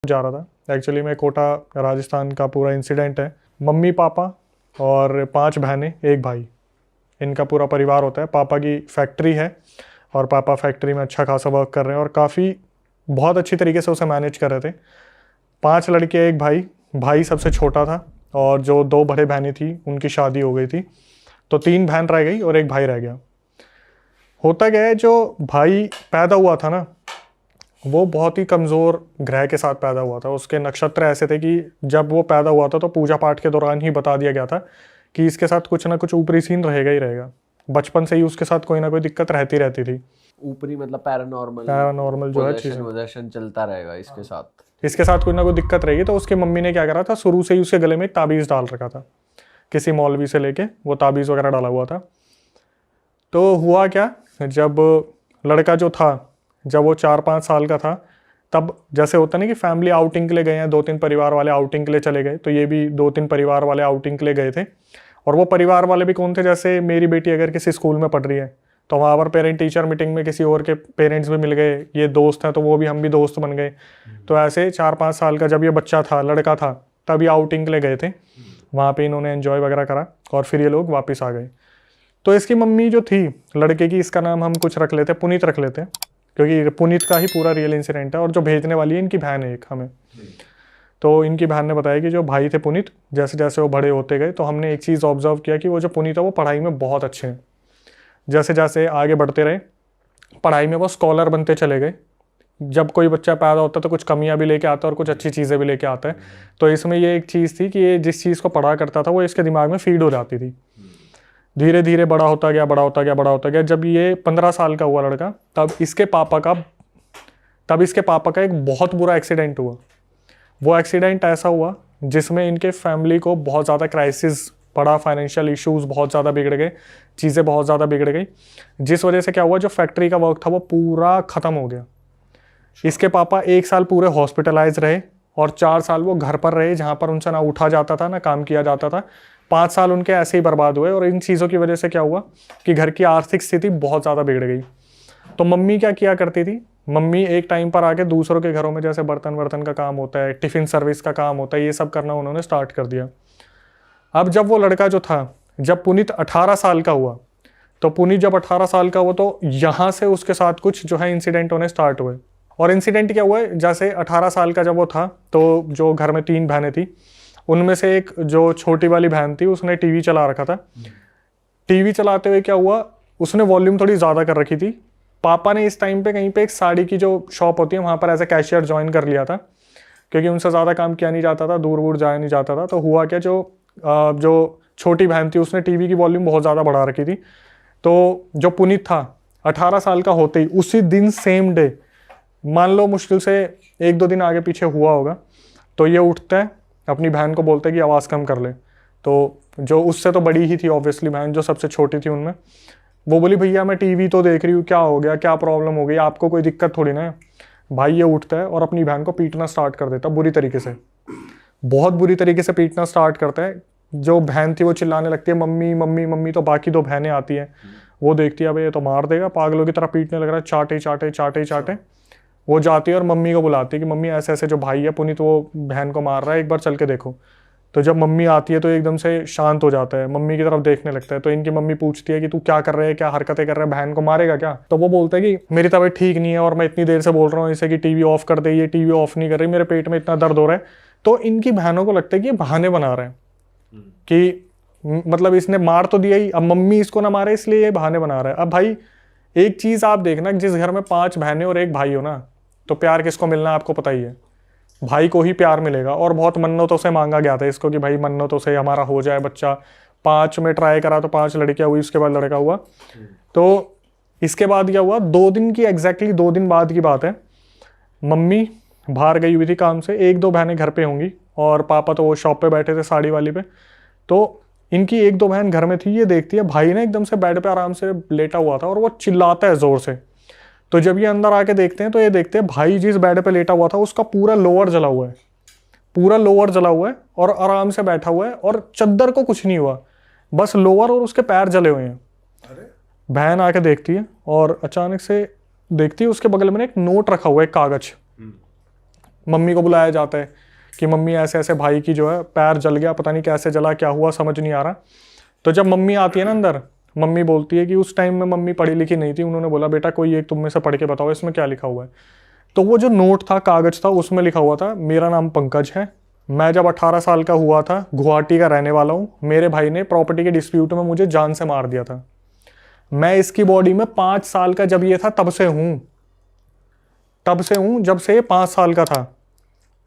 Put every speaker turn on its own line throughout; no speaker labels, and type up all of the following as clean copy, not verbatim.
जा रहा था। एक्चुअली मैं कोटा राजस्थान का पूरा इंसिडेंट है। मम्मी पापा और 5 बहनें 1 भाई, इनका पूरा परिवार होता है। पापा की फैक्ट्री है और पापा फैक्ट्री में अच्छा खासा वर्क कर रहे हैं और काफ़ी बहुत अच्छी तरीके से उसे मैनेज कर रहे थे। 5 लड़के 1 भाई, भाई सबसे छोटा था और जो 2 बड़े बहनें थी उनकी शादी हो गई थी, तो 3 बहन रह गई और 1 भाई रह गया। होता क्या है, जो भाई पैदा हुआ था ना, वो बहुत ही कमज़ोर ग्रह के साथ पैदा हुआ था। उसके नक्षत्र ऐसे थे कि जब वो पैदा हुआ था तो पूजा पाठ के दौरान ही बता दिया गया था कि इसके साथ कुछ ना कुछ ऊपरी सीन रहेगा ही रहेगा। बचपन से ही उसके साथ कोई ना कोई दिक्कत रहती थी।
ऊपरी मतलब पैरानॉर्मल
जो है चीज़ें,
पोजेशन चलता रहेगा इसके
साथ कोई ना कोई दिक्कत रहेगी। तो उसकी मम्मी ने क्या करा था, शुरू से ही उसके गले में एक ताबीज़ डाल रखा था, किसी मौलवी से लेके वो ताबीज़ वगैरह डाला हुआ था। तो हुआ क्या, जब लड़का जो था, जब वो 4-5 साल का था, तब जैसे होता नहीं कि फैमिली आउटिंग के लिए गए हैं, 2-3 परिवार वाले आउटिंग के लिए चले गए, तो ये भी 2-3 परिवार वाले आउटिंग के लिए गए थे। और वो परिवार वाले भी कौन थे, जैसे मेरी बेटी अगर किसी स्कूल में पढ़ रही है तो वहाँ पर पेरेंट टीचर मीटिंग में किसी और के पेरेंट्स भी मिल गए, ये दोस्त हैं तो वो भी, हम भी दोस्त बन गए। तो ऐसे 4-5 साल का जब ये बच्चा था, लड़का था, तब ये आउटिंग के लिए गए थे। वहाँ पे इन्होंने एंजॉय वगैरह करा और फिर ये लोग वापस आ गए। तो इसकी मम्मी जो थी लड़के की, इसका नाम हम कुछ रख लेते, पुनीत रख लेते, क्योंकि पुनीत का ही पूरा रियल इंसिडेंट है। और जो भेजने वाली है इनकी बहन है एक हमें। तो इनकी बहन ने बताया कि जो भाई थे पुनीत, जैसे जैसे वो बड़े होते गए तो हमने एक चीज़ ऑब्जर्व किया कि वो जो पुनीत है वो पढ़ाई में बहुत अच्छे हैं। जैसे जैसे आगे बढ़ते रहे पढ़ाई में वो स्कॉलर बनते चले गए। जब कोई बच्चा पैदा होता है तो कुछ कमियां भी लेके आता है और कुछ अच्छी चीज़ें भी लेके आता है। तो इसमें ये एक चीज़ थी कि ये जिस चीज़ को पढ़ा करता था वो इसके दिमाग में फीड हो जाती थी। धीरे धीरे बड़ा होता गया। जब ये 15 साल का हुआ लड़का, तब इसके पापा का एक बहुत बुरा एक्सीडेंट हुआ। वो एक्सीडेंट ऐसा हुआ जिसमें इनके फैमिली को बहुत ज़्यादा क्राइसिस पड़ा, फाइनेंशियल इश्यूज बहुत ज़्यादा बिगड़ गए, चीज़ें बहुत ज़्यादा बिगड़ गई, जिस वजह से क्या हुआ, जो फैक्ट्री का वर्क था वो पूरा ख़त्म हो गया। इसके पापा 1 साल पूरे हॉस्पिटलाइज रहे और 4 साल वो घर पर रहे, जहाँ पर उनसे ना उठा जाता था ना काम किया जाता था। 5 साल उनके ऐसे ही बर्बाद हुए। और इन चीज़ों की वजह से क्या हुआ कि घर की आर्थिक स्थिति बहुत ज़्यादा बिगड़ गई। तो मम्मी क्या किया करती थी, मम्मी एक टाइम पर आके दूसरों के घरों में जैसे बर्तन वर्तन का काम होता है, टिफ़िन सर्विस का काम होता है, ये सब करना उन्होंने स्टार्ट कर दिया। अब जब वो लड़का जो था, जब पुनीत 18 साल का हुआ, तो पुनीत जब 18 साल का हुआ तो यहाँ से उसके साथ कुछ जो है इंसिडेंट होने स्टार्ट हुए। और इंसिडेंट क्या हुआ, जैसे 18 साल का जब वो था तो जो घर में 3 बहनें थी, उनमें से एक जो छोटी वाली बहन थी उसने टीवी चला रखा था। टीवी चलाते हुए क्या हुआ, उसने वॉल्यूम थोड़ी ज़्यादा कर रखी थी। पापा ने इस टाइम पे कहीं पे एक साड़ी की जो शॉप होती है वहाँ पर एज ए कैशियर ज्वाइन कर लिया था, क्योंकि उनसे ज़्यादा काम किया नहीं जाता था, दूर दूर जाया नहीं जाता था। तो हुआ क्या, जो छोटी बहन थी उसने टीवी की वॉल्यूम बहुत ज़्यादा बढ़ा रखी थी। तो जो पुनीत था 18 साल का होते ही उसी दिन सेम डे, मान लो मुश्किल से 1-2 दिन आगे पीछे हुआ होगा, तो ये उठता है अपनी बहन को बोलता है कि आवाज़ कम कर ले। तो जो उससे तो बड़ी ही थी ऑब्वियसली बहन, जो सबसे छोटी थी उनमें, वो बोली भैया मैं टीवी तो देख रही हूँ, क्या हो गया, क्या प्रॉब्लम हो गई, आपको कोई दिक्कत थोड़ी ना है। भाई ये उठता है और अपनी बहन को पीटना स्टार्ट कर देता, बुरी तरीके से, बहुत बुरी तरीके से पीटना स्टार्ट करता है। जो बहन थी वो चिल्लाने लगती है मम्मी मम्मी मम्मी। तो बाकी 2 बहनें आती हैं, वो देखती है अब ये तो मार देगा, पागलों की तरह पीटने लग रहा है, चाटे चाटे चाटे चाटे। वो जाती है और मम्मी को बुलाती है कि मम्मी ऐसे ऐसे जो भाई है पुनीत वो बहन को मार रहा है, एक बार चल के देखो। तो जब मम्मी आती है तो एकदम से शांत हो जाता है, मम्मी की तरफ देखने लगता है। तो इनकी मम्मी पूछती है कि तू क्या कर रहे है, क्या हरकतें कर रहा है, बहन को मारेगा क्या। तो वो बोलता है कि मेरी तबीयत ठीक नहीं है और मैं इतनी देर से बोल रहा हूँ इसे कि टीवी ऑफ कर दे, ये टीवी ऑफ नहीं कर रही, मेरे पेट में इतना दर्द हो रहा है। तो इनकी बहनों को लगता है कि ये बहाने बना रहे हैं कि मतलब इसने मार तो दिया ही, अब मम्मी इसको ना मारे इसलिए ये बहाने बना रहा है। अब भाई एक चीज़ आप देखना, जिस घर में 5 बहनें और 1 भाई हो ना, तो प्यार किसको मिलना है आपको पता ही है, भाई को ही प्यार मिलेगा। और बहुत मन्नतों से मांगा गया था इसको कि भाई मन्नतों से हमारा हो जाए बच्चा। 5 में ट्राई करा तो 5 लड़कियां हुई, उसके बाद लड़का हुआ। तो इसके बाद क्या हुआ, 2 दिन की एग्जैक्टली 2 दिन बाद की बात है, मम्मी बाहर गई हुई थी काम से, 1-2 बहनें घर पे होंगी और पापा तो वो शॉप पे बैठे थे साड़ी वाली पे। तो इनकी 1-2 बहन घर में थी, ये देखती है भाई ने एकदम से बेड पे आराम से लेटा हुआ था और वो चिल्लाता है जोर से। तो जब ये अंदर आके देखते हैं तो ये देखते हैं भाई जिस बेड पे लेटा हुआ था उसका पूरा लोअर जला हुआ है, पूरा लोअर जला हुआ है और आराम से बैठा हुआ है और चद्दर को कुछ नहीं हुआ, बस लोअर और उसके पैर जले हुए हैं। बहन आके देखती है और अचानक से देखती है उसके बगल में एक नोट रखा हुआ है, एक कागज, मम्मी को बुलाया जाता है कि मम्मी ऐसे ऐसे भाई की जो है पैर जल गया, पता नहीं कैसे जला, क्या हुआ समझ नहीं आ रहा। तो जब मम्मी आती है ना अंदर, मम्मी बोलती है कि उस टाइम में मम्मी पढ़ी लिखी नहीं थी, उन्होंने बोला बेटा कोई एक तुम में से पढ़ के बताओ इसमें क्या लिखा हुआ है। तो वो जो नोट था, कागज था, उसमें लिखा हुआ था मेरा नाम पंकज है, मैं जब 18 साल का हुआ था गुवाहाटी का रहने वाला हूँ, मेरे भाई ने प्रॉपर्टी के डिस्प्यूट में मुझे जान से मार दिया था, मैं इसकी बॉडी में 5 साल का जब ये था तब से हूँ जब से ये 5 साल का था।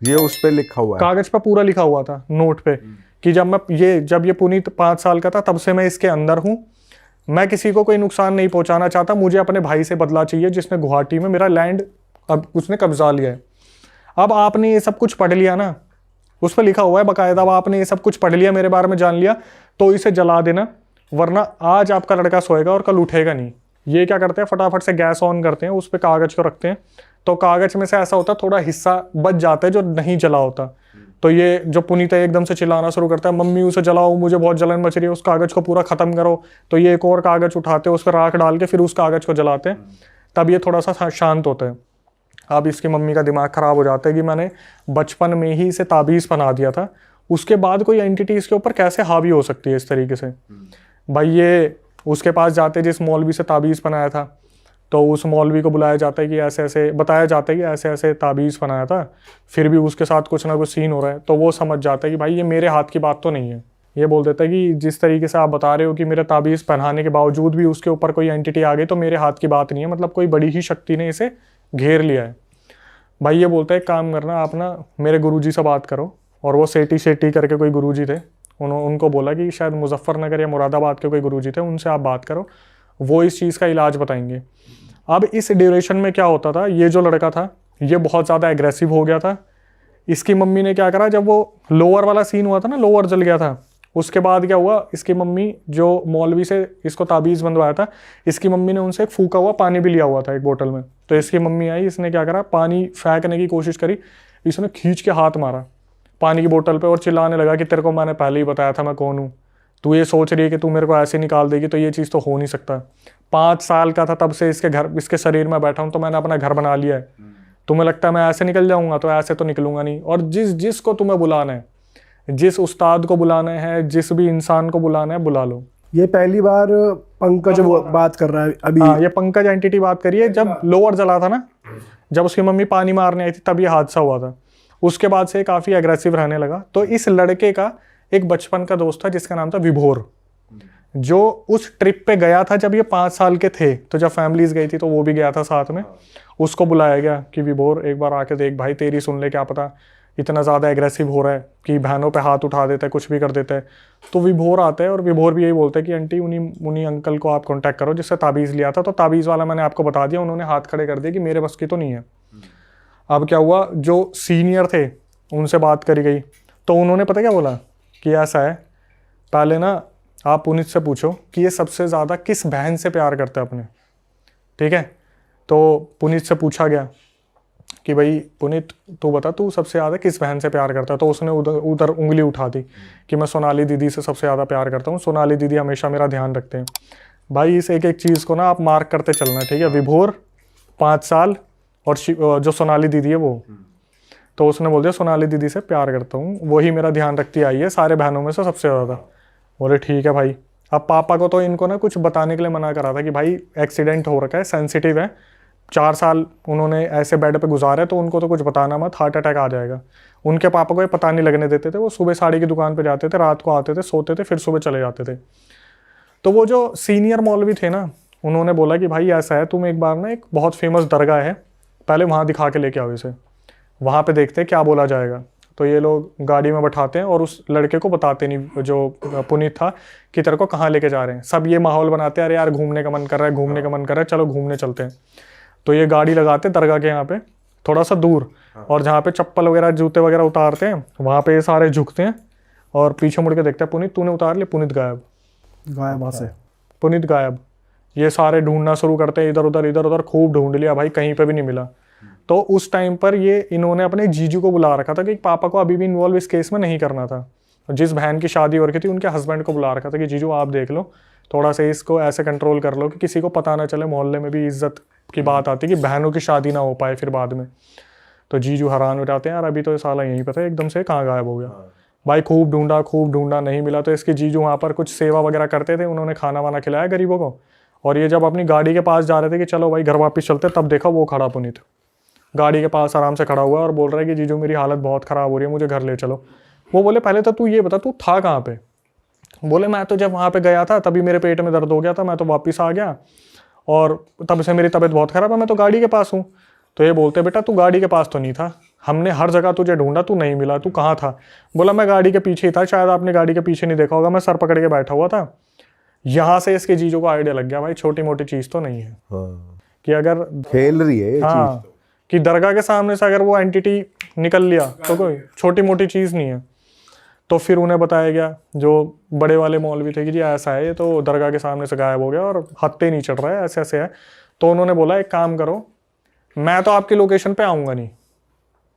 ये उस पे लिखा हुआ है,
कागज पे पूरा लिखा हुआ था नोट पे कि जब ये पुनीत 5 साल का था तब से मैं इसके अंदर हूँ, मैं किसी को कोई नुकसान नहीं पहुंचाना चाहता, मुझे अपने भाई से बदला चाहिए जिसने गुवाहाटी में मेरा लैंड अब उसने कब्जा लिया है। अब आपने ये सब कुछ पढ़ लिया ना, उस पर लिखा हुआ है बाकायदा, अब आपने ये सब कुछ पढ़ लिया, मेरे बारे में जान लिया, तो इसे जला देना, वरना आज आपका लड़का सोएगा और कल उठेगा नहीं। ये क्या करते हैं, फटाफट से गैस ऑन करते हैं, उस पर कागज को रखते हैं, तो कागज में से ऐसा होता है थोड़ा हिस्सा बच जाता है जो नहीं जला होता। तो ये जो पुनीत है एकदम से चिल्लाना शुरू करता है, मम्मी उसे जलाओ, मुझे बहुत जलन मच रही है, उस कागज को पूरा खत्म करो। तो ये एक और कागज उठाते हैं, उस पर राख डाल के फिर उस कागज को जलाते हैं, तब ये थोड़ा सा शांत होता है। अब इसकी मम्मी का दिमाग खराब हो जाता है कि मैंने बचपन में ही इसे ताबीज़ बना दिया था, उसके बाद कोई एंटिटी इसके ऊपर कैसे हावी हो सकती है इस तरीके से। भाई ये उसके पास जाते जिस मौलवी से ताबीज़ बनाया था, तो उस मौलवी को बुलाया जाता है कि ऐसे ऐसे बताया जाता है कि ऐसे ऐसे ताबीज़ बनाया था, फिर भी उसके साथ कुछ ना कुछ सीन हो रहा है। तो वो समझ जाता है कि भाई ये मेरे हाथ की बात तो नहीं है। ये बोल देता है कि जिस तरीके से आप बता रहे हो कि मेरे ताबीज़ पहनाने के बावजूद भी उसके ऊपर कोई एंटिटी आ गई, तो मेरे हाथ की बात नहीं है, मतलब कोई बड़ी ही शक्ति ने इसे घेर लिया है। भाई ये बोलता है काम करना, आप ना मेरे गुरुजी से बात करो, और वो सेठी करके कोई गुरुजी थे, उनको बोला कि शायद मुजफ्फरनगर या मुरादाबाद के कोई गुरुजी थे, उनसे आप बात करो, वो इस चीज़ का इलाज बताएंगे। अब इस ड्यूरेशन में क्या होता था, ये जो लड़का था ये बहुत ज़्यादा एग्रेसिव हो गया था। इसकी मम्मी ने क्या करा, जब वो लोअर वाला सीन हुआ था ना, लोअर जल गया था, उसके बाद क्या हुआ, इसकी मम्मी जो मौलवी से इसको ताबीज़ बंधवाया था, इसकी मम्मी ने उनसे एक फूका हुआ पानी भी लिया हुआ था एक बोतल में। तो इसकी मम्मी आई, इसने क्या करा, पानी फेंकने की कोशिश करी, इसने खींच के हाथ मारा पानी की बोतल पे और चिल्लाने लगा कि तेरे को मैंने पहले ही बताया था मैं कौन हूँ, तू ये सोच रही है कि तू मेरे को ऐसे निकाल देगी, तो ये चीज़ तो हो नहीं सकता। 5 साल का था तब से इसके शरीर में बैठा हूँ, तो मैंने अपना घर बना लिया है, तुम्हें लगता है मैं ऐसे निकल जाऊँगा, तो ऐसे तो निकलूंगा नहीं। और जिसको तुम्हें बुलाना है, जिस उस्ताद को बुलाना है, जिस भी इंसान को बुलाना है, बुला लो।
ये पहली बार पंकज बात कर रहा है अभी।
हाँ, ये पंकज एंटिटी बात करिए। जब लोअर जला था ना, जब उसकी मम्मी पानी मारने आई थी, तब ये हादसा हुआ था। उसके बाद से काफ़ी एग्रेसिव रहने लगा। तो इस लड़के का एक बचपन का दोस्त था जिसका नाम था विभोर, जो उस ट्रिप पे गया था जब ये 5 साल के थे। तो जब फैमिलीज गई थी तो वो भी गया था साथ में। उसको बुलाया गया कि विभोर एक बार आके देख भाई, तेरी सुन ले, क्या पता इतना ज़्यादा एग्रेसिव हो रहा है कि बहनों पे हाथ उठा देता है, कुछ भी कर देता है। तो विभोर आता है और विभोर भी यही बोलता है कि आंटी उन्हीं अंकल को आप कांटेक्ट करो जिससे ताबीज़ लिया था। तो ताबीज़ वाला मैंने आपको बता दिया, उन्होंने हाथ खड़े कर दिए कि मेरे बस की तो नहीं है। अब क्या हुआ, जो सीनियर थे उनसे बात करी गई, तो उन्होंने पता क्या बोला कि ऐसा है, पहले ना आप पुनीत से पूछो कि ये सबसे ज़्यादा किस बहन से प्यार करता है अपने, ठीक है। तो पुनीत से पूछा गया कि भाई पुनीत तू बता, तू सबसे ज़्यादा किस बहन से प्यार करता है। तो उसने उधर उंगली उठा दी कि मैं सोनाली दीदी से सबसे ज़्यादा प्यार करता हूँ, सोनाली दीदी हमेशा मेरा ध्यान रखते हैं। भाई इस एक चीज़ को ना आप मार्क करते चलना, ठीक है। विभोर 5 साल और जो सोनाली दीदी है वो, तो उसने बोल दिया सोनाली दीदी से प्यार करता हूँ, वही मेरा ध्यान रखती आई है सारे बहनों में से सबसे ज़्यादा। बोले ठीक है भाई। अब पापा को तो इनको ना कुछ बताने के लिए मना करा था कि भाई एक्सीडेंट हो रखा है, सेंसिटिव है, 4 साल उन्होंने ऐसे बेड पे गुजारे, तो उनको तो कुछ बताना मत, हार्ट अटैक आ जाएगा। उनके पापा को ये पता नहीं लगने देते थे। वो सुबह साड़ी की दुकान पे जाते थे, रात को आते थे, सोते थे, फिर सुबह चले जाते थे। तो वो जो सीनियर मौलवी थे ना, उन्होंने बोला कि भाई ऐसा है, तुम एक बार ना एक बहुत फेमस दरगाह है, पहले वहाँ दिखा के लेके आओ इसे, वहाँ पे देखते हैं क्या बोला जाएगा। तो ये लोग गाड़ी में बैठाते हैं और उस लड़के को बताते नहीं, जो पुनीत था, कि तेरे को कहाँ लेके जा रहे हैं। सब ये माहौल बनाते हैं, अरे यार घूमने का मन कर रहा है, घूमने का मन कर रहा है, चलो घूमने चलते हैं। तो ये गाड़ी लगाते दरगाह के यहाँ पे थोड़ा सा दूर, और जहाँ पे चप्पल वगैरह जूते वगैरह उतारते हैं वहाँ पे ये सारे झुकते हैं और पीछे मुड़ के देखते हैं, पुनीत तूने उतार लिया, पुनीत गायब
वहाँ से,
पुनीत गायब। ये सारे ढूंढना शुरू करते हैं, इधर उधर खूब ढूंढ लिया भाई, कहीं पे भी नहीं मिला। तो उस टाइम पर ये इन्होंने अपने जीजू को बुला रखा था कि पापा को अभी भी इन्वॉल्व इस केस में नहीं करना था। जिस बहन की शादी हो रखी थी उनके हस्बैंड को बुला रखा था कि जीजू आप देख लो, थोड़ा सा इसको ऐसे कंट्रोल कर लो कि किसी को पता ना चले, मोहल्ले में भी इज्जत की बात आती कि बहनों की शादी ना हो पाए फिर बाद में। तो जीजू हैरान हो जाते हैं, यार अभी तो ये साला यहीं पे था, एकदम से कहाँ गायब हो गया। भाई खूब ढूंढा नहीं मिला। तो इसके जीजू वहाँ पर कुछ सेवा वगैरह करते थे, उन्होंने खाना वाना खिलाया गरीबों को। और ये जब अपनी गाड़ी के पास जा रहे थे कि चलो भाई घर वापस चलते, तब देखा वो खड़ा पुनीत गाड़ी के पास आराम से खड़ा हुआ और बोल रहा है कि जीजू मेरी हालत बहुत ख़राब हो रही है, मुझे घर ले चलो। वो बोले पहले तो तू ये बता तू था कहाँ पे। बोले मैं तो जब वहाँ पे गया था तभी मेरे पेट में दर्द हो गया था, मैं तो वापस आ गया और तब से मेरी तबीयत बहुत ख़राब है, मैं तो गाड़ी के पास हूँ। तो ये बोलते बेटा तू गाड़ी के पास तो नहीं था, हमने हर जगह तुझे ढूंढा, तू नहीं मिला, तू कहाँ था। बोला मैं गाड़ी के पीछे ही था, शायद आपने गाड़ी के पीछे नहीं देखा होगा, मैं सर पकड़ के बैठा हुआ था। यहाँ से इसके जीजू को आइडिया लग गया भाई छोटी मोटी चीज़ तो नहीं है।
हाँ,
कि अगर
खेल रही है ये
हाँ
चीज।
कि दरगाह के सामने से अगर वो एंटिटी निकल लिया तो कोई छोटी मोटी चीज़ नहीं है। तो फिर उन्हें बताया गया जो बड़े वाले मौलवी थे कि जी ऐसा है, ये तो दरगाह के सामने से गायब हो गया और हत्ते नहीं चढ़ रहा है, ऐसे ऐसे है। तो उन्होंने बोला एक काम करो, मैं तो आपकी लोकेशन पे आऊँगा नहीं,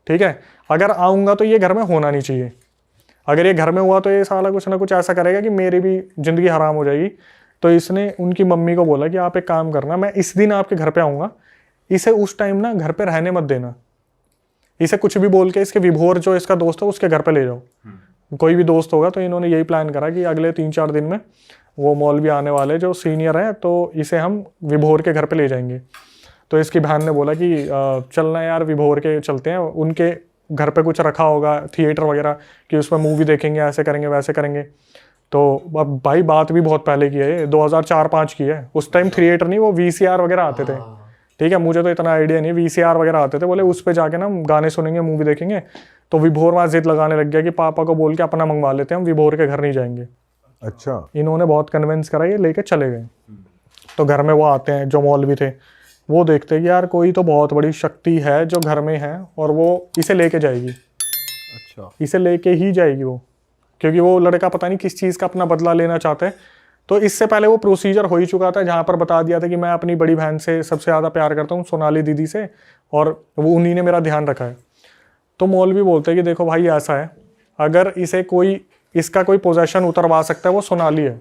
ठीक है, अगर आऊँगा तो ये घर में होना नहीं चाहिए। अगर ये घर में हुआ तो ये साला कुछ ना कुछ ऐसा करेगा कि मेरी भी ज़िंदगी हराम हो जाएगी। तो इसने उनकी मम्मी को बोला कि आप एक काम करना, मैं इस दिन आपके घर पे आऊँगा, इसे उस टाइम ना घर पे रहने मत देना, इसे कुछ भी बोल के इसके विभोर जो इसका दोस्त है उसके घर पे ले जाओ, कोई भी दोस्त होगा। तो इन्होंने यही प्लान करा कि अगले 3-4 दिन में वो मौलवी आने वाले जो सीनियर हैं, तो इसे हम विभोर के घर पे ले जाएंगे। तो इसकी बहन ने बोला कि चलना यार विभोर के चलते हैं, उनके घर पे कुछ रखा होगा थिएटर वगैरह कि उसमें मूवी देखेंगे, ऐसे करेंगे वैसे करेंगे। तो अब भाई बात भी बहुत पहले की है, 2004-5 की है। उस टाइम थिएटर नहीं, वो VCR वगैरह आते थे, ठीक है, मुझे तो इतना आइडिया नहीं, VCR वगैरह आते थे। बोले उस पे जाके ना गाने सुनेंगे, मूवी देखेंगे। तो विभोर वहाँ जिद लगाने लग गया कि पापा को बोल के अपना मंगवा लेते हैं, हम विभोर के घर नहीं जाएंगे।
अच्छा,
इन्होंने बहुत कन्विंस करा, ये लेके चले गए। तो घर में वो आते हैं जो मौलवी थे, वो देखते हैं कि यार कोई तो बहुत बड़ी शक्ति है जो घर में है और वो इसे लेके जाएगी।
अच्छा,
इसे लेके ही जाएगी वो, क्योंकि वो लड़का पता नहीं किस चीज़ का अपना बदला लेना चाहता है। तो इससे पहले वो प्रोसीजर हो ही चुका था जहाँ पर बता दिया था कि मैं अपनी बड़ी बहन से सबसे ज़्यादा प्यार करता हूँ, सोनाली दीदी से, और वो उन्हीं ने मेरा ध्यान रखा है। तो मौलवी बोलते हैं कि देखो भाई ऐसा है, अगर इसे कोई इसका कोई पोजेशन उतरवा सकता है वो सोनाली है,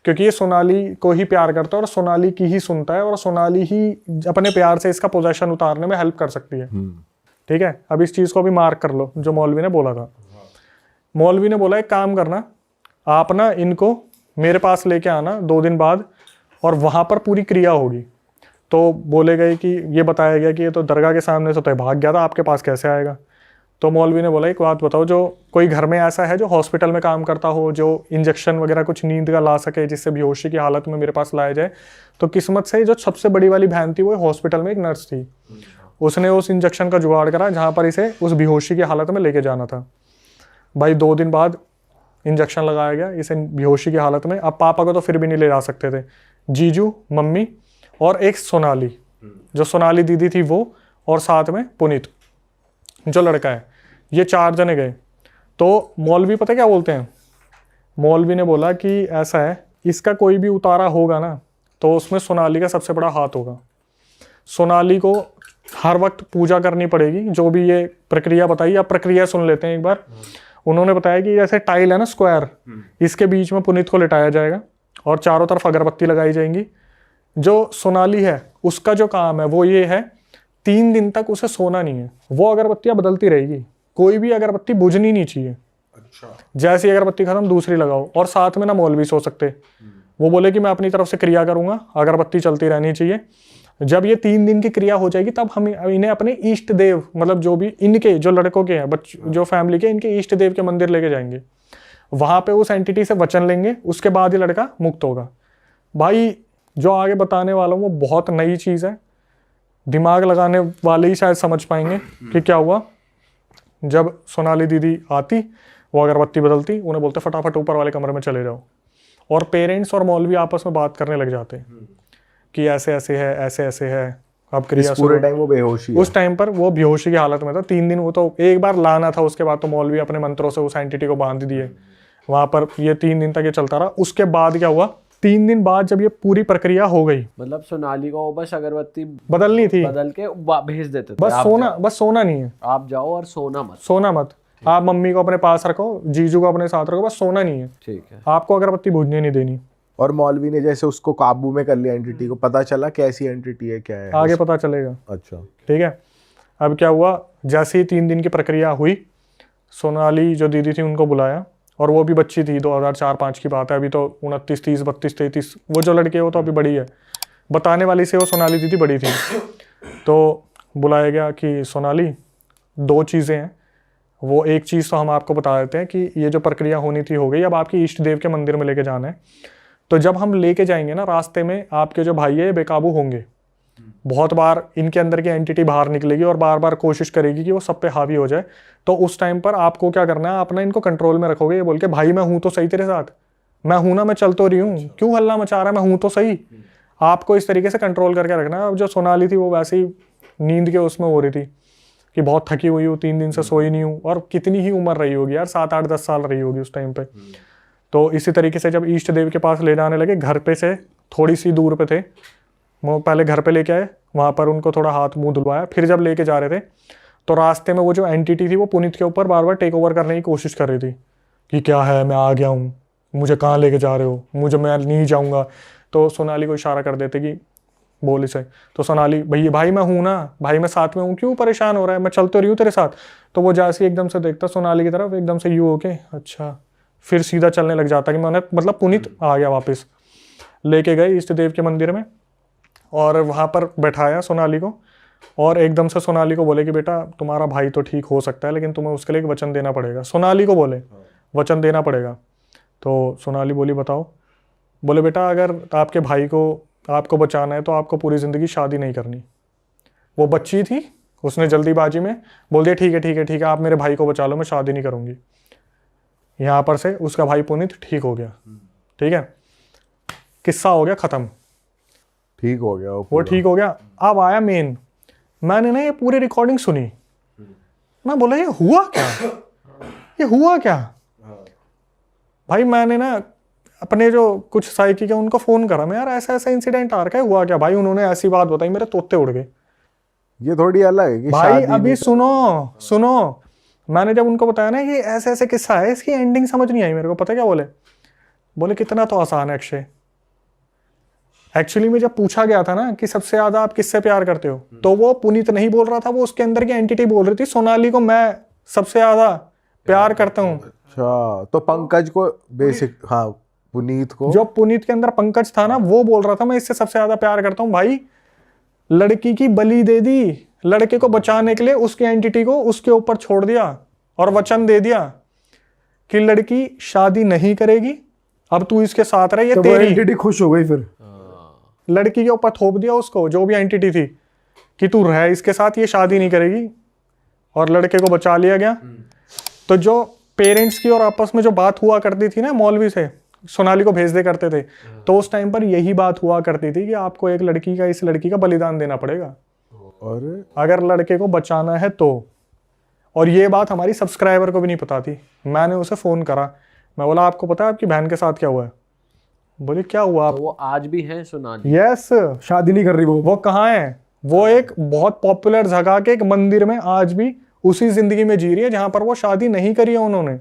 क्योंकि ये सोनाली को ही प्यार करता है और सोनाली की ही सुनता है और सोनाली ही अपने प्यार से इसका पोजेशन उतारने में हेल्प कर सकती है। ठीक है, अब इस चीज़ को भी मार्क कर लो जो मौलवी ने बोला था। मौलवी ने बोला एक काम करना, आप ना इनको मेरे पास लेके आना 2 दिन बाद और वहाँ पर पूरी क्रिया होगी। तो बोले गए कि ये बताया गया कि ये तो दरगाह के सामने से तो भाग गया था, आपके पास कैसे आएगा। तो मौलवी ने बोला एक बात बताओ, जो कोई घर में ऐसा है जो हॉस्पिटल में काम करता हो, जो इंजेक्शन वगैरह कुछ नींद का ला सके जिससे बेहोशी की हालत में मेरे पास लाया जाए। तो किस्मत से जो सबसे बड़ी वाली बहन थी वो हॉस्पिटल में एक नर्स थी, उसने उस इंजेक्शन का जुगाड़ करा जहाँ पर इसे उस बेहोशी की हालत में लेके जाना था। भाई 2 दिन बाद इंजेक्शन लगाया गया इसे बेहोशी की हालत में। अब पापा को तो फिर भी नहीं ले जा सकते थे, जीजू, मम्मी और एक सोनाली, जो सोनाली दीदी थी वो, और साथ में पुनीत जो लड़का है, ये 4 जने गए। तो मौलवी पता क्या बोलते हैं, मौलवी ने बोला कि ऐसा है, इसका कोई भी उतारा होगा ना तो उसमें सोनाली का सबसे बड़ा हाथ होगा। सोनाली को हर वक्त पूजा करनी पड़ेगी, जो भी ये प्रक्रिया बताई। आप प्रक्रिया सुन लेते हैं एक बार। उन्होंने बताया कि जैसे टाइल है ना स्क्वायर, इसके बीच में पुनीत को लिटाया जाएगा और चारों तरफ अगरबत्ती लगाई जाएंगी। जो सोनाली है उसका जो काम है वो ये है, 3 दिन तक उसे सोना नहीं है, वो अगरबत्तियां बदलती रहेगी, कोई भी अगरबत्ती बुझनी नहीं चाहिए।
अच्छा,
जैसी अगरबत्ती खत्म दूसरी लगाओ। और साथ में ना मौलवी सो सकते, वो बोले कि मैं अपनी तरफ से क्रिया करूंगा, अगरबत्ती चलती रहनी चाहिए। जब ये 3 दिन की क्रिया हो जाएगी तब हम इन्हें अपने इष्ट देव, मतलब जो भी इनके जो लड़कों के हैं जो फैमिली के, इनके इष्ट देव के मंदिर लेके जाएंगे, वहां पे उस एंटिटी से वचन लेंगे, उसके बाद ही लड़का मुक्त होगा। भाई जो आगे बताने वाला हूँ वो बहुत नई चीज़ है, दिमाग लगाने वाले ही शायद समझ पाएंगे कि क्या हुआ। जब सोनाली दीदी आती, वो अगरबत्ती बदलती, उन्हें बोलते फटाफट ऊपर वाले कमरे में चले जाओ। और पेरेंट्स और मौलवी आपस में बात करने लग जाते कि ऐसे ऐसे है, ऐसे ऐसे है। अब क्रिया
पूरे टाइम वो बेहोशी है।
उस टाइम पर वो बेहोशी की हालत में था। 3 दिन वो तो एक बार लाना था, उसके बाद तो मौलवी अपने मंत्रों से उस एंटिटी को बांध दिए वहां पर। ये 3 दिन तक ये चलता रहा। उसके बाद क्या हुआ, 3 दिन बाद जब ये पूरी प्रक्रिया हो गई,
मतलब सोनाली को बस अगरबत्ती
बदलनी थी,
बदल के भेज देते थे,
बस सोना नहीं है,
आप जाओ और सोना मत।
आप मम्मी को अपने पास रखो, जीजू को अपने साथ रखो, बस सोना नहीं है।
ठीक है,
आपको अगरबत्ती बुझने नहीं देनी।
और मौलवी ने जैसे उसको काबू में कर लिया एंटिटी को, पता चला कैसी एंटिटी है, क्या है
आगे पता चलेगा।
अच्छा,
ठीक है। अब क्या हुआ, जैसे ही 3 दिन की प्रक्रिया हुई, सोनाली जो दीदी थी उनको बुलाया, और वो भी बच्ची थी, 2004-05 की बात है, अभी तो 29, 30, 32, 33, वो जो लड़की है वो तो अभी बड़ी है, बताने वाली से वो सोनाली दीदी बड़ी थी। तो बुलाया गया कि सोनाली 2 चीज़ें हैं, वो एक चीज़ तो हम आपको बता देते हैं कि ये जो प्रक्रिया होनी थी हो गई, अब आपकी इष्ट देव के मंदिर में लेके जाना है। तो जब हम लेके जाएंगे ना, रास्ते में आपके जो भाई है ये बेकाबू होंगे, बहुत बार इनके अंदर की एंटिटी बाहर निकलेगी और बार बार कोशिश करेगी कि वो सब पे हावी हो जाए। तो उस टाइम पर आपको क्या करना है, आप ना इनको कंट्रोल में रखोगे, ये बोल के भाई मैं हूं तो सही तेरे साथ, मैं हूं ना, मैं चल तो रही हूँ, क्यों हल्ला मचा रहा है, मैं हूं तो सही। आपको इस तरीके से कंट्रोल करके रखना है। अब जो सोनाली थी वो वैसे ही नींद के उसमें हो रही थी कि बहुत थकी हुई हूँ, 3 दिन से सोई नहीं हूँ, और कितनी ही उम्र रही होगी यार, 7, 8, 10 साल रही होगी उस टाइम पे। तो इसी तरीके से जब इष्ट देव के पास ले जाने लगे, घर पे से थोड़ी सी दूर पे थे वो, पहले घर पे लेके आए, वहाँ पर उनको थोड़ा हाथ मुंह धुलवाया, फिर जब लेके जा रहे थे तो रास्ते में वो जो एंटिटी थी वो पुनीत के ऊपर बार बार टेक ओवर करने की कोशिश कर रही थी कि क्या है, मैं आ गया हूँ, मुझे कहाँ लेके जा रहे हो, मुझे, मैं नहीं जाऊँगा। तो सोनाली को इशारा कर देते कि बोल इसे, तो सोनाली भैया भाई मैं हूँ ना, भाई मैं साथ में हूँ, क्यों परेशान हो रहा है, मैं चल तो रही हूँ तेरे साथ। तो वो जैसे एकदम से देखता सोनाली की तरफ, एकदम से यूँ होके अच्छा, फिर सीधा चलने लग जाता कि मैंने, मतलब पुनीत आ गया वापस। लेके गए इष्ट देव के मंदिर में और वहाँ पर बैठाया सोनाली को, और एकदम से सोनाली को बोले कि बेटा तुम्हारा भाई तो ठीक हो सकता है, लेकिन तुम्हें उसके लिए एक वचन देना पड़ेगा। सोनाली को बोले वचन देना पड़ेगा। तो सोनाली बोली बताओ। बोले बेटा अगर आपके भाई को आपको बचाना है तो आपको पूरी ज़िंदगी शादी नहीं करनी। वो बच्ची थी, उसने जल्दीबाजी में बोल दिया ठीक है ठीक है ठीक है, आप मेरे भाई को बचा लो, मैं शादी नहीं करूँगी। यहाँ पर से उसका भाई पुनीत ठीक हो गया। ठीक है, किस्सा हो गया ख़त्म,
ठीक हो गया
वो ठीक हो गया। अब आया मेन, मैंने ना ये पूरी रिकॉर्डिंग सुनी, मैं बोला ये हुआ क्या, ये हुआ क्या भाई। मैंने ना अपने जो कुछ साइकिक है उनको फ़ोन करा, मैं यार ऐसा ऐसा इंसिडेंट आ रखा है, हुआ क्या भाई। उन्होंने ऐसी बात बताई, मेरे तोते उड़ गए।
ये थोड़ी अलग है कि
भाई
शादी
अभी
नहीं-
सुनो, मैंने जब उनको बताया ना कि ऐसे ऐसे किस्सा है, इसकी एंडिंग समझ नहीं आई मेरे को। पता क्या बोले, बोले कितना तो आसान है अक्षय। एक्चुअली में जब पूछा गया था ना कि सबसे ज्यादा आप किससे प्यार करते हो, तो वो पुनीत नहीं बोल रहा था, वो उसके अंदर की एंटिटी बोल रही थी, सोनाली को मैं सबसे ज्यादा प्यार करता हूँ।
अच्छा, तो पंकज को बेसिक, हाँ पुनीत को,
जो पुनीत के अंदर पंकज था ना, वो बोल रहा था मैं इससे सबसे ज्यादा प्यार करता हूँ। भाई लड़की की बलि दे दी, लड़के को बचाने के लिए उसकी एंटिटी को उसके ऊपर छोड़ दिया और वचन दे दिया कि लड़की शादी नहीं करेगी, अब तू इसके साथ रह, ये
तो वो
तेरी।
एंटिटी खुश हो गई फिर।
लड़की के ऊपर थोप दिया उसको, जो भी एंटिटी थी, कि तू रह इसके साथ, ये शादी नहीं करेगी, और लड़के को बचा लिया गया। तो जो पेरेंट्स की और आपस में जो बात हुआ करती थी ना मौलवी से, सोनाली को भेज दे करते थे, तो उस टाइम पर यही बात हुआ करती थी कि आपको एक लड़की का, इस लड़की का बलिदान देना पड़ेगा
और
अगर लड़के को बचाना है तो। और ये बात हमारी सब्सक्राइबर को भी नहीं पता थी। मैंने उसे फ़ोन करा, मैं बोला आपको पता है आपकी बहन के साथ क्या हुआ है? बोले क्या हुआ आप?
तो वो आज भी है सोनाली?
यस,
शादी नहीं कर रही वो
कहाँ है? वो एक बहुत पॉपुलर जगह के एक मंदिर में आज भी उसी जिंदगी में जी रही है जहां पर वो शादी नहीं करी है उन्होंने।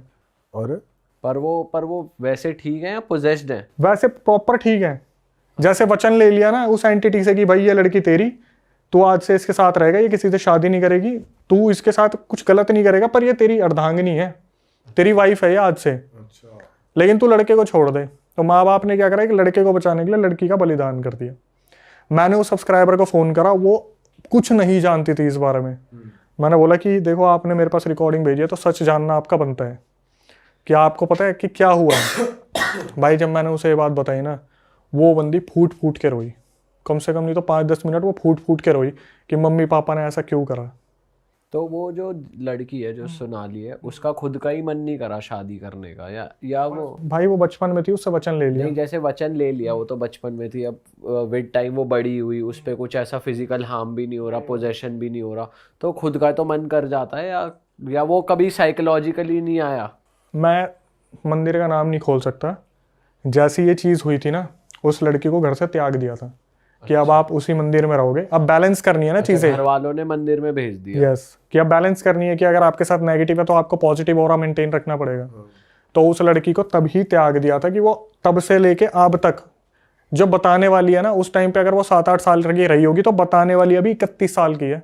और
पर वो वैसे ठीक है या पोजेस्ड है?
वैसे प्रॉपर ठीक है, जैसे वचन ले लिया ना उस एंटिटी से कि भाई ये लड़की तेरी, तू आज से इसके साथ रहेगा, ये किसी से शादी नहीं करेगी, तू इसके साथ कुछ गलत नहीं करेगा, पर ये तेरी अर्धांगिनी है, तेरी वाइफ है ये आज से। लेकिन तू लड़के को छोड़ दे। तो माँ बाप ने क्या करा कि लड़के को बचाने के लिए लड़की का बलिदान कर दिया। मैंने उस सब्सक्राइबर को फ़ोन करा, वो कुछ नहीं जानती थी इस बारे में। मैंने बोला कि देखो आपने मेरे पास रिकॉर्डिंग भेजी है तो सच जानना आपका बनता है कि आपको पता है कि क्या हुआ। भाई जब मैंने उसे ये बात बताई ना, वो बंदी फूट फूट के रोई, कम से कम नहीं तो 5-10 मिनट वो फूट फूट के रोई कि मम्मी पापा ने ऐसा क्यों करा।
तो वो जो लड़की है जो सोनाली है, उसका खुद का ही मन नहीं करा शादी करने का, या वो?
भाई वो बचपन में थी, उससे वचन ले लिया।
नहीं, जैसे वचन ले लिया, वो तो बचपन में थी, अब विद टाइम वो बड़ी हुई, उस पर कुछ ऐसा फिजिकल हार्म भी नहीं हो रहा, पोजेशन भी नहीं हो रहा, तो खुद का तो मन कर जाता है, या वो कभी साइकोलॉजिकली नहीं आया?
मैं मंदिर का नाम नहीं खोल सकता। जैसी ये चीज़ हुई थी ना, उस लड़की को घर से त्याग दिया था कि अब आप उसी मंदिर में रहोगे। अब बैलेंस करनी है ना चीज़ें।
घर वालों ने मंदिर में भेज दिया।
यस, कि अब बैलेंस करनी है कि अगर आपके साथ नेगेटिव है तो आपको पॉजिटिव ऑरा मेंटेन रखना पड़ेगा। तो उस लड़की को तभी त्याग दिया था कि वो तब से लेके अब तक जो बताने वाली है ना, उस टाइम पे अगर वो 7-8 साल की रही होगी तो बताने वाली अभी 31 साल की है।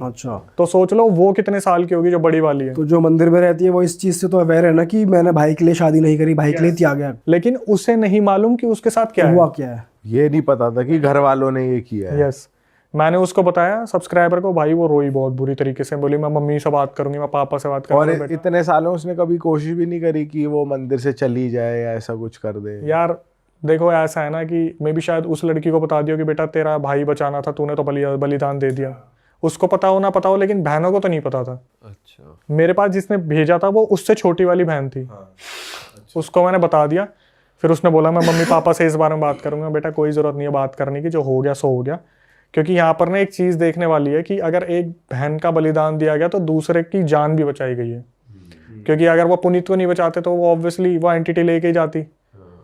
अच्छा,
तो सोच लो वो कितने साल की होगी जो बड़ी वाली है।
तो जो मंदिर में रहती है वो इस चीज से तो अवेयर है ना कि मैंने भाई के लिए शादी नहीं करी, भाई के लिए त्याग गया।
लेकिन उसे नहीं मालूम कि उसके साथ क्या
हुआ
है।
क्या है?
ये नहीं पता था कि घर वालों ने ये किया है।
यस, मैंने उसको बताया सब्सक्राइबर को, भाई वो रोई बहुत बुरी तरीके से, बोली मैं मम्मी से बात करूंगी, मैं पापा से बात
और
करूंगी।
इतने सालों उसने कभी कोशिश भी नहीं करी कि वो मंदिर से चली जाए या ऐसा कुछ कर दे।
यार देखो ऐसा है ना कि मैं भी शायद उस लड़की को बता दिया कि बेटा तेरा भाई बचाना था, तूने तो बलिदान दे दिया। उसको पता हो ना पता हो, लेकिन बहनों को तो नहीं पता था।
अच्छा,
मेरे पास जिसने भेजा था वो उससे छोटी वाली बहन थी। उसको मैंने बता दिया, फिर उसने बोला मैं मम्मी पापा से इस बारे में बात करूंगा। बेटा कोई ज़रूरत नहीं है बात करने की, जो हो गया सो हो गया। क्योंकि यहाँ पर ना एक चीज़ देखने वाली है कि अगर एक बहन का बलिदान दिया गया तो दूसरे की जान भी बचाई गई है। क्योंकि अगर वो पुनीत को नहीं बचाते तो वो ऑब्वियसली वो एंटिटी लेके ही जाती।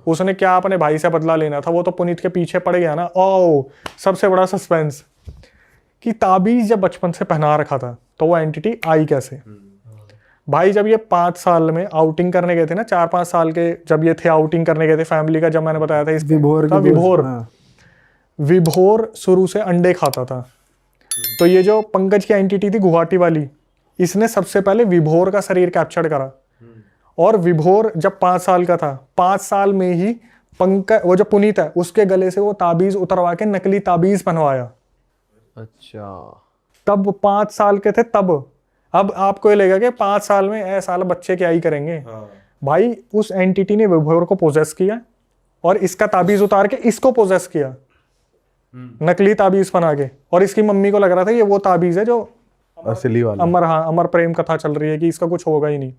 उसने क्या अपने भाई से बदला लेना था, वो तो पुनीत के पीछे पड़ गया ना। ओ सबसे बड़ा सस्पेंस कि ताबीज जब बचपन से पहना रखा था तो वो एंटिटी आई कैसे। भाई जब ये 5 साल में आउटिंग करने गए थे ना, 4-5 साल के जब ये थे आउटिंग करने गए थे फैमिली का, जब मैंने बताया था
विभोर
था
के
विभोर।
हाँ।
विभोर शुरू से अंडे खाता था। तो ये जो पंकज की एंटिटी थी गुवाहाटी वाली, इसने सबसे पहले विभोर का शरीर कैप्चर करा। और विभोर जब 5 साल का था, 5 साल में ही पंकज वो जो पुनीत है उसके गले से वो ताबीज उतरवा के नकली ताबीज पहनवाया।
अच्छा,
तब 5 साल के थे तब। अब आपको ये लगेगा कि 5 साल में ऐसा बच्चे क्या ही करेंगे। भाई उस एंटिटी ने विभोर को पोजेस किया और इसका ताबीज उतार के इसको पोजेस किया, नकली ताबीज बना के। और इसकी मम्मी को लग रहा था ये वो ताबीज है जो
असली वाला।
अमर प्रेम कथा चल रही है कि इसका कुछ होगा ही नहीं।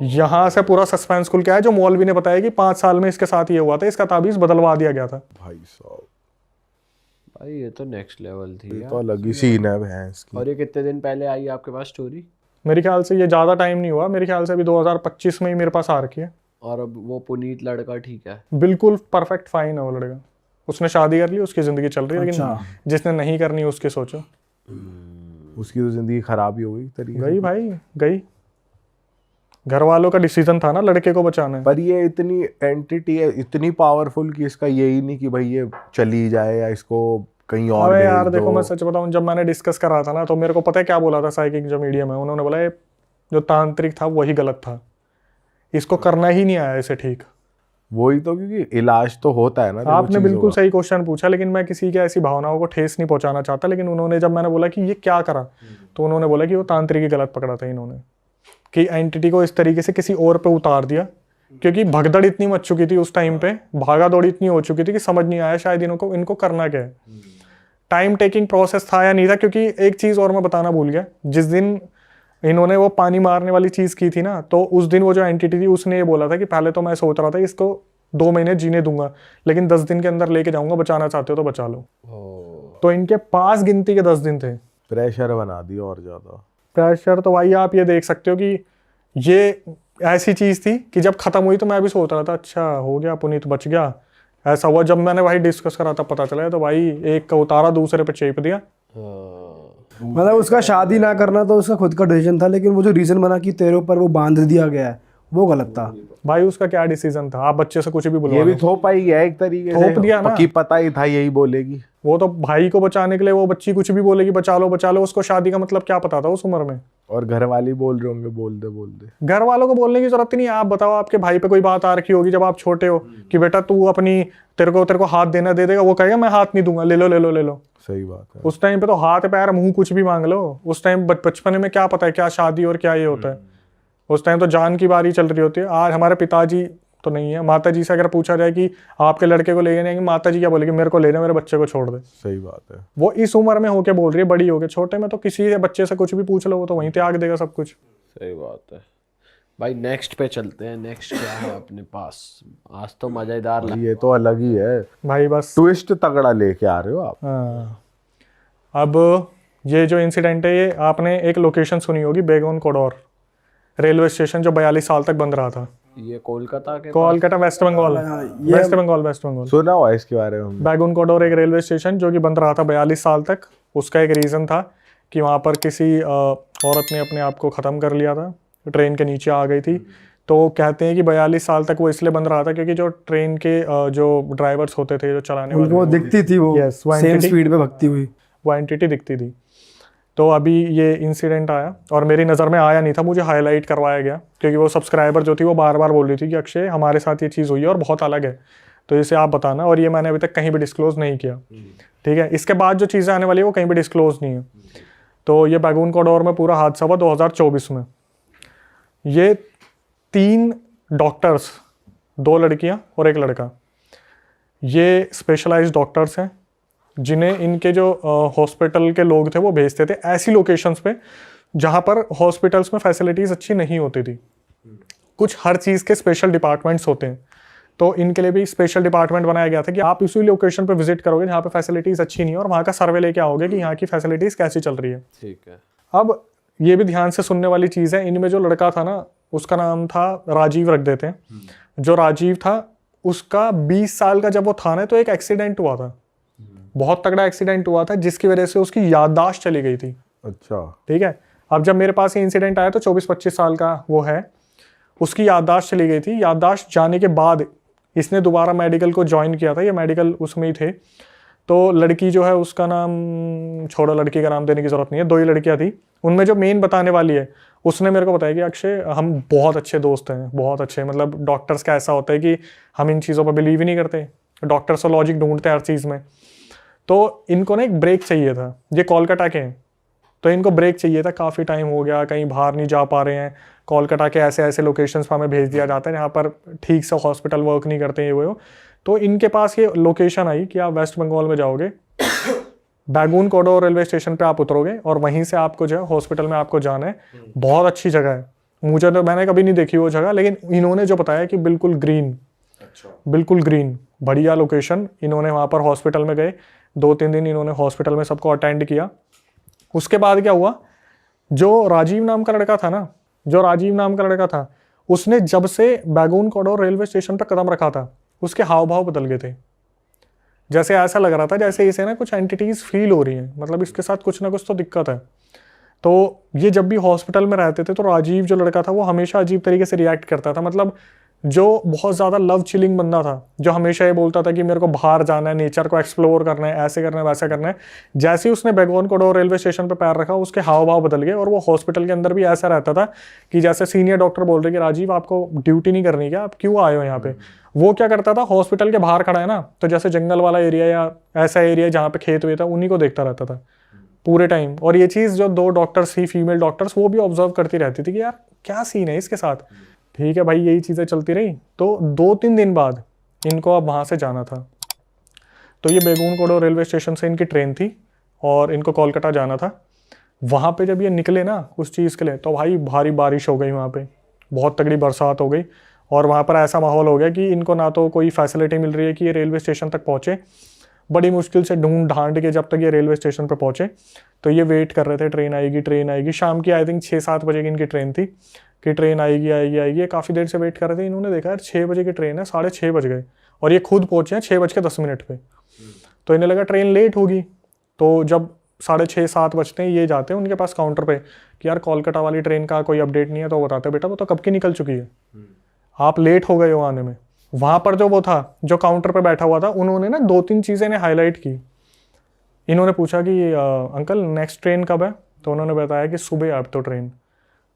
यहां से पूरा सस्पेंस खुल के आया, जो मौलवी ने बताया कि 5 साल में इसके साथ ये हुआ था, इसका ताबीज बदलवा दिया गया था।
भाई साहब,
भाई ये तो नेक्स्ट लेवल थी
ये
यार।
तो अलग ही सीन है भैंस की।
और ये कितने दिन पहले आई आपके पास स्टोरी?
मेरे ख्याल से ये ज्यादा टाइम नहीं हुआ, मेरे ख्याल से अभी 2025 में ही मेरे पास आ रखी है।
और अब वो पुनीत लड़का ठीक है?
बिल्कुल परफेक्ट फाइन है वो लड़का। उसने शादी कर ली, उसकी जिंदगी चल रही है। लेकिन जिसने नहीं करनी उसकी सोचो।
उसकी तो जिंदगी खराब ही हो गई तरीके से।
गई भाई गई। घर वालों का डिसीजन था ना लड़के को बचाना है।
पर ये इतनी एंटिटी है, इतनी पावरफुल कि इसका यही नहीं कि भाई ये चली जाए या इसको कहीं और
अबे
भेज
यार
दो।
देखो मैं सच बताऊं, जब मैंने डिस्कस करा था ना तो मेरे को पता है क्या बोला था साइकिक जो मीडियम है, उन्होंने बोला ये जो तांत्रिक था वही गलत था, इसको करना ही नहीं आया इसे ठीक।
वही तो, क्योंकि इलाज तो होता है ना देखो
आपने
चीजों
बिल्कुल
का।
सही क्वेश्चन पूछा, लेकिन मैं किसी की ऐसी भावनाओं को ठेस नहीं पहुंचाना चाहता। लेकिन उन्होंने जब मैंने बोला कि ये क्या करा, तो उन्होंने बोला कि वो तांत्रिक ही गलत पकड़ा था इन्होंने, कि एंटिटी को इस तरीके से किसी और पे उतार दिया। क्योंकि भगदड़ इतनी मच चुकी थी उस टाइम पे, भागा दौड़ी इतनी हो चुकी थी कि समझ नहीं आया शायद इनको करना क्या है। टाइम टेकिंग प्रोसेस था या नहीं था। क्योंकि एक चीज़ और मैं बताना भूल गया, जिस दिन इन्होंने वो पानी मारने वाली चीज़ की थी ना, तो उस दिन वो जो एंटिटी थी उसने ये बोला था कि पहले तो मैं सोच रहा था इसको 2 महीने जीने दूंगा, लेकिन 10 दिन के अंदर लेके जाऊंगा, बचाना चाहते हो तो बचा लो। तो इनके पास गिनती के 10 दिन थे।
प्रेशर बना दिया और ज्यादा।
प्रेशर तो भाई आप ये देख सकते हो कि ये ऐसी चीज़ थी कि जब खत्म हुई तो मैं भी सोच रहा था अच्छा हो गया पुनीत बच गया, ऐसा हुआ। जब मैंने भाई डिस्कस करा तब पता चला, तो भाई एक का उतारा दूसरे पे चेप दिया।
मतलब उसका शादी ना करना तो उसका खुद का डिसीजन था, लेकिन वो जो रीजन बना कि तेरे ऊपर वो बांध दिया गया है वो गलत था।
भाई उसका क्या डिसीजन था, आप बच्चे से कुछ भी
ये
बुलवा
भी
लो।
थोपा ही है एक तरीके से।
थोप दिया ना।
पक्की पता ही था यही बोलेगी।
वो तो भाई को बचाने के लिए वो बच्ची कुछ भी बोलेगी, बचा लो। उसको शादी का मतलब क्या पता था उस उम्र में।
और घर वाले बोल रहे होंगे बोल दे।
घर वालों को बोलने की जरूरत ही नहीं है। आप बताओ आपके भाई पे कोई बात आ रखी होगी जब आप छोटे हो कि बेटा तू अपनी तेरे को हाथ देना दे देगा, वो कहेगा मैं हाथ नहीं दूंगा, ले लो।
सही बात है।
उस टाइम पे तो हाथ पैर मुंह कुछ भी मांग लो। उस टाइम बचपन में क्या पता है क्या शादी और क्या ये होता है। उस टाइम तो जान की बारी चल रही होती है। आज हमारे पिताजी तो नहीं है, माता जी से अगर पूछा जाए कि आपके लड़के को ले जाएंगे, माता जी क्या बोलेगी, मेरे को ले जा, मेरे बच्चे को छोड़ दे।
सही बात है।
वो इस उम्र में होके बोल रही है, बड़ी होके। छोटे में तो किसी बच्चे से कुछ भी पूछ लो वो तो वहीं त्याग देगा सब कुछ।
सही बात है। भाई नेक्स्ट पे चलते हैं। नेक्स्ट क्या है अपने पास? आज तो मजेदार लगा।
ये तो अलग ही है
भाई बस
ट्विस्ट तगड़ा लेके आ रहे हो आप।
हाँ। अब ये जो इंसिडेंट है, ये आपने एक लोकेशन सुनी होगी, बेगोन कोडोर रेलवे स्टेशन, जो 42 साल तक बंद रहा था।
ये कोलकाता के
कोलकाता वेस्ट बंगाल, वेस्ट बंगाल।
सुना हुआ है इसके बारे में।
बैगुन कोडोर एक रेलवे स्टेशन जो कि बंद रहा था 42 साल तक। उसका एक रीज़न था कि वहाँ पर किसी औरत ने अपने आप को ख़त्म कर लिया था, ट्रेन के नीचे आ गई थी। तो कहते हैं कि 42 साल तक वो इसलिए बंद रहा था क्योंकि जो ट्रेन के जो ड्राइवर्स होते थे, जो चलाने वाले,
उनको दिखती थी वो
Yes, वो
सेम
entity-
स्पीड पे भगती हुई।
वो एंटिटी दिखती थी। तो अभी ये इंसिडेंट आया और मेरी नज़र में आया नहीं था, मुझे हाईलाइट करवाया गया क्योंकि वो सब्सक्राइबर जो थी वो बार बार बोल रही थी कि अक्षय हमारे साथ ये चीज़ हुई है और बहुत अलग है, तो इसे आप बताना। और ये मैंने अभी तक कहीं भी डिस्क्लोज नहीं किया, ठीक है। इसके बाद जो चीज़ें आने वाली है वो कहीं भी डिस्क्लोज नहीं है। तो ये बैगून कॉरिडोर में पूरा हादसा हुआ 2024 में। ये 3 डॉक्टर्स, 2 लड़कियाँ और 1 लड़का, ये स्पेशलाइज्ड डॉक्टर्स हैं जिन्हें इनके जो हॉस्पिटल के लोग थे वो भेजते थे ऐसी लोकेशंस पे जहाँ पर हॉस्पिटल्स में फैसिलिटीज़ अच्छी नहीं होती थी। कुछ हर चीज़ के स्पेशल डिपार्टमेंट्स होते हैं, तो इनके लिए भी स्पेशल डिपार्टमेंट बनाया गया था कि आप इसी लोकेशन पे विजिट करोगे जहाँ पे फैसिलिटीज़ अच्छी नहीं है और वहाँ का सर्वे लेके आओगे कि यहाँ की फैसिलिटीज़ कैसी चल रही है।
ठीक है।
अब ये भी ध्यान से सुनने वाली चीज़ है, इनमें जो लड़का था ना उसका नाम था राजीव, रख देते हैं। जो राजीव था उसका 20 साल का जब वो था ना तो एक एक्सीडेंट हुआ था, बहुत तगड़ा एक्सीडेंट हुआ था जिसकी वजह से उसकी याददाश्त चली गई थी।
अच्छा।
ठीक है। अब जब मेरे पास ये इंसिडेंट आया तो 24-25 साल का वो है, उसकी याददाश्त चली गई थी। याददाश्त जाने के बाद इसने दोबारा मेडिकल को ज्वाइन किया था, ये मेडिकल उसमें ही थे। तो लड़की जो है उसका नाम छोड़ो, लड़की का नाम देने की ज़रूरत नहीं है, 2 ही लड़कियां थी। उनमें जो मेन बताने वाली है उसने मेरे को बताया कि अक्षय हम बहुत अच्छे दोस्त हैं, बहुत अच्छे, मतलब डॉक्टर्स का ऐसा होता है कि हम इन चीज़ों पर बिलीव ही नहीं करते, डॉक्टर्स तो लॉजिक ढूंढते हैं हर चीज़ में। तो इनको ना एक ब्रेक चाहिए था, ये कोलकाता के हैं तो इनको ब्रेक चाहिए था, काफ़ी टाइम हो गया, कहीं बाहर नहीं जा पा रहे हैं। कोलकाता के ऐसे ऐसे लोकेशंस पर हमें भेज दिया जाता है जहाँ पर ठीक से हॉस्पिटल वर्क नहीं करते ये वो। तो इनके पास ये लोकेशन आई कि आप वेस्ट बंगाल में जाओगे, बैगून कॉरिडोर रेलवे स्टेशन पे आप उतरोगे और वहीं से आपको जो है हॉस्पिटल में आपको जाना है। बहुत अच्छी जगह है, मुझे तो मैंने कभी नहीं देखी वो जगह, लेकिन इन्होंने जो बताया कि बिल्कुल ग्रीन, बिल्कुल ग्रीन, बढ़िया लोकेशन। इन्होंने वहाँ पर हॉस्पिटल में गए, 2-3 दिन इन्होंने हॉस्पिटल में सबको अटेंड किया। उसके बाद क्या हुआ, जो राजीव नाम का लड़का था ना, जो राजीव नाम का लड़का था, उसने जब से बैगून कॉरिडोर रेलवे स्टेशन पर कदम रखा था उसके हाव भाव बदल गए थे। जैसे ऐसा लग रहा था जैसे इसे ना कुछ एंटिटीज फील हो रही हैं, मतलब इसके साथ कुछ ना कुछ तो दिक्कत है। तो ये जब भी हॉस्पिटल में रहते थे तो राजीव जो लड़का था वो हमेशा अजीब तरीके से रिएक्ट करता था। मतलब जो बहुत ज़्यादा लव चिलिंग बंदा था, जो हमेशा ये बोलता था कि मेरे को बाहर जाना है, नेचर को एक्सप्लोर करना है, ऐसे करना है, वैसा करना है। जैसे ही उसने बैगून कॉरिडोर रेलवे स्टेशन पर पैर रखा उसके हाव भाव बदल गए और वो हॉस्पिटल के अंदर भी ऐसा रहता था कि जैसे सीनियर डॉक्टर बोल रहे कि राजीव आपको ड्यूटी नहीं करनी क्या, आप क्यों आए हो यहाँ पे। वो क्या करता था, हॉस्पिटल के बाहर खड़ा है ना, तो जैसे जंगल वाला एरिया या ऐसा एरिया जहाँ पे खेत हुए था उन्हीं को देखता रहता था पूरे टाइम। और ये चीज़ जो 2 डॉक्टर्स थी, फीमेल डॉक्टर्स, वो भी ऑब्जर्व करती रहती थी कि यार क्या सीन है इसके साथ। ठीक है भाई, यही चीज़ें चलती रही। तो 2-3 दिन बाद इनको अब वहाँ से जाना था। तो ये बैगून कॉरिडोर रेलवे स्टेशन से इनकी ट्रेन थी और इनको कोलकाता जाना था। वहाँ पे जब ये निकले ना उस चीज़ के लिए, तो भाई भारी बारिश हो गई, वहाँ पे बहुत तगड़ी बरसात हो गई और वहाँ पर ऐसा माहौल हो गया कि इनको ना तो कोई फैसिलिटी मिल रही है कि ये रेलवे स्टेशन तक पहुँचे। बड़ी मुश्किल से ढूंढ ढांड के जब तक ये रेलवे स्टेशन पर पहुँचे तो ये वेट कर रहे थे ट्रेन आएगी, ट्रेन आएगी। शाम की आई थिंक 6-7 बजे की इनकी ट्रेन थी कि ट्रेन आएगी आएगी आएगी। काफ़ी देर से वेट कर रहे थे। इन्होंने देखा यार 6 बजे की ट्रेन है, 6:30 बज गए और ये खुद पहुँचे हैं 6:10 पे। तो इन्हें लगा ट्रेन लेट होगी। तो जब 6:30-7 बजते हैं ये जाते हैं उनके पास काउंटर पे कि यार कोलकाता वाली ट्रेन का कोई अपडेट नहीं है। तो बताते बेटा वो तो कब की निकल चुकी है, आप लेट हो गए हो आने में। वहाँ पर जो वो था जो काउंटर पे बैठा हुआ था, उन्होंने ना 2-3 चीज़ें ने हाईलाइट की। इन्होंने पूछा कि अंकल नेक्स्ट ट्रेन कब है, तो उन्होंने बताया कि सुबह अब तो ट्रेन।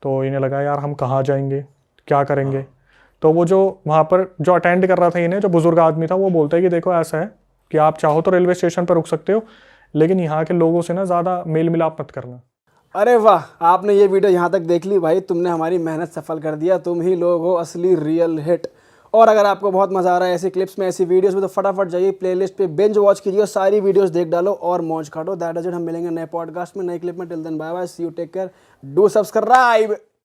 तो इन्हें लगा यार हम कहाँ जाएंगे, क्या करेंगे। तो वो जो वहाँ पर जो अटेंड कर रहा था इन्हें, जो बुजुर्ग आदमी था, वो बोलता है कि देखो ऐसा है कि आप चाहो तो रेलवे स्टेशन पर रुक सकते हो, लेकिन यहाँ के लोगों से ना ज़्यादा मेल मिलाप मत करना।
अरे वाह, आपने ये वीडियो यहाँ तक देख ली भाई, तुमने हमारी मेहनत सफल कर दिया। तुम ही लोग हो असली रियल हिट। और अगर आपको बहुत मज़ा आ रहा है ऐसी क्लिप्स में, ऐसी वीडियोस में, तो फटाफट जाइए प्लेलिस्ट पे बिंज वॉच कीजिए और सारी वीडियोस देख डालो और मौज काटो। That is it. हम मिलेंगे नए पॉडकास्ट में, नए क्लिप में। Till then bye bye, see you, take care, do subscribe.